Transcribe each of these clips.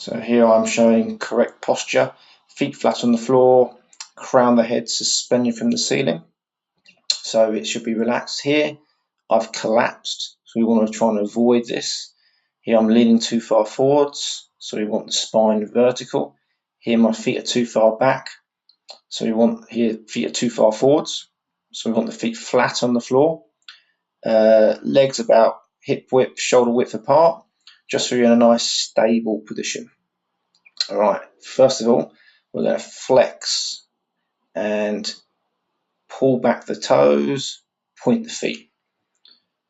So here I'm showing correct posture, feet flat on the floor, crown of the head suspended from the ceiling. So it should be relaxed here. I've collapsed, so we want to try and avoid this. Here I'm leaning too far forwards, so we want the spine vertical. Here my feet are too far back, so we want here feet are too far forwards, so we want the feet flat on the floor. Legs about hip width, shoulder width apart, just so you're in a nice stable position. All right, first of all, we're going to flex and pull back the toes, point the feet.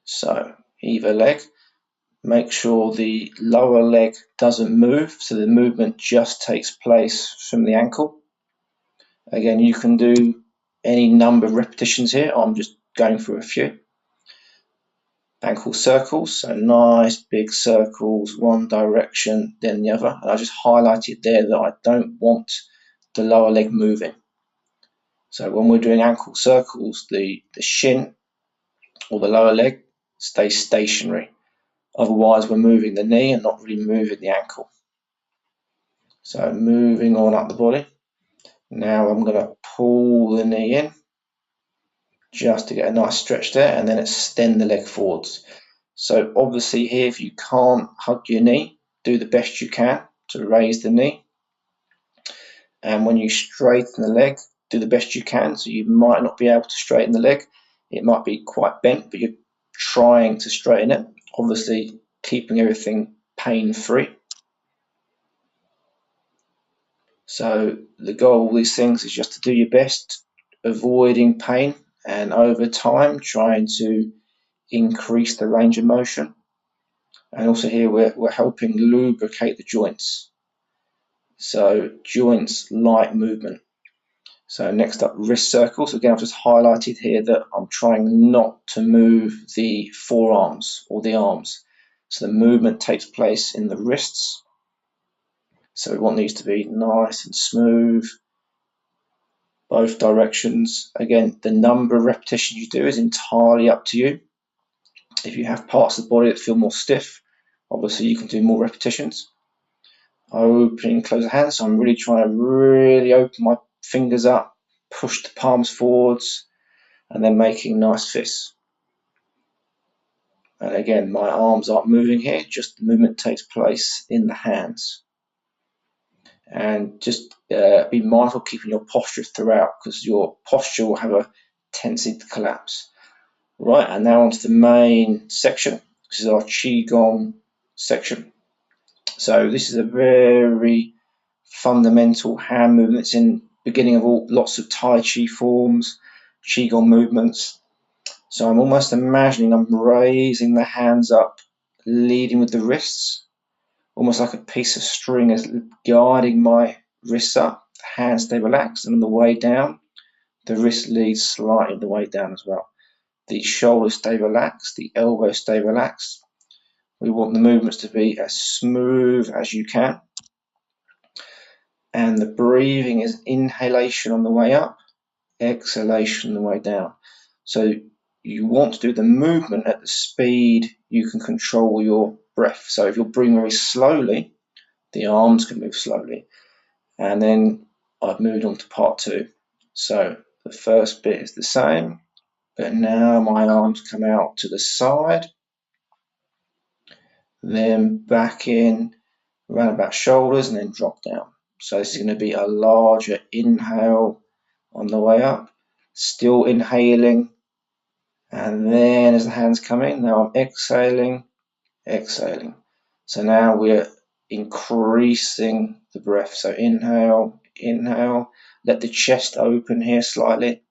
So either leg, make sure the lower leg doesn't move, so the movement just takes place from the ankle. Again, you can do any number of repetitions here. I'm just going through a few. Ankle circles, so nice big circles, one direction, then the other. And I just highlighted there that I don't want the lower leg moving. So when we're doing ankle circles, the shin or the lower leg stays stationary. Otherwise, we're moving the knee and not really moving the ankle. So moving on up the body. Now I'm going to pull the knee in just to get a nice stretch there, and then extend the leg forwards. So obviously here, if you can't hug your knee, do the best you can to raise the knee. And when you straighten the leg, do the best you can. So you might not be able to straighten the leg. It might be quite bent, but you're trying to straighten it. Obviously keeping everything pain-free. So the goal of all these things is just to do your best, avoiding pain, and over time trying to increase the range of motion. And also here we're helping lubricate the joints. So joints like movement. So next up, wrist circles. Again, I've just highlighted here that I'm trying not to move the forearms or the arms. So the movement takes place in the wrists. So we want these to be nice and smooth, both directions. Again, the number of repetitions you do is entirely up to you. If you have parts of the body that feel more stiff, obviously you can do more repetitions. Opening, close the hands. So I'm really trying to really open my fingers up, push the palms forwards, and then making nice fists. And again, my arms aren't moving here, just the movement takes place in the hands. And just be mindful of keeping your posture throughout, because your posture will have a tendency to collapse. Right, and now onto the main section. This is our gigong section. So this is a very fundamental hand movement. It's in beginning of lots of Taichi forms, gigong movements. So I'm almost imagining I'm raising the hands up, leading with the wrists, almost like a piece of string is guiding my wrists up. The hands stay relaxed, and on the way down, the wrist leads slightly the way down as well. The shoulders stay relaxed, the elbows stay relaxed. We want the movements to be as smooth as you can. And the breathing is inhalation on the way up, exhalation on the way down. So you want to do the movement at the speed you can control your breath. So if you're breathing very slowly, the arms can move slowly. And then I've moved on to part two. So the first bit is the same, but now my arms come out to the side, then back in, around about shoulders, and then drop down. So this is going to be a larger inhale on the way up, still inhaling, and then as the hands come in, now I'm exhaling, exhaling. So now we're increasing the breath. So inhale, inhale, let the chest open here slightly,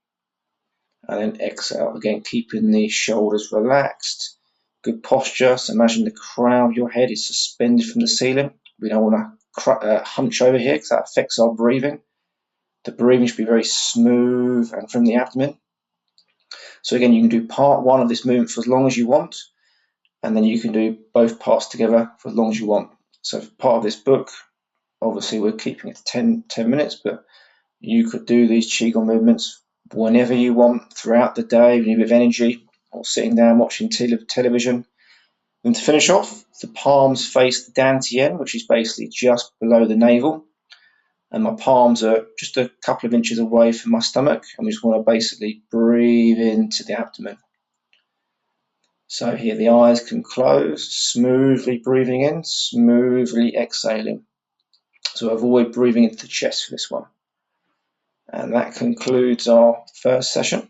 and then exhale. Again, keeping the shoulders relaxed. Good posture. So imagine the crown of your head is suspended from the ceiling. We don't want to hunch over here because that affects our breathing. The breathing should be very smooth and from the abdomen. So again, you can do part one of this movement for as long as you want, and then you can do both parts together for as long as you want. So for part of this book, obviously we're keeping it to 10 minutes, but you could do these qigong movements whenever you want throughout the day, when you're with energy or sitting down watching television. And to finish off, the palms face the dantian, which is basically just below the navel. And my palms are just a couple of inches away from my stomach. And we just want to basically breathe into the abdomen. So here the eyes can close, smoothly breathing in, smoothly exhaling. So avoid breathing into the chest for this one. And that concludes our first session.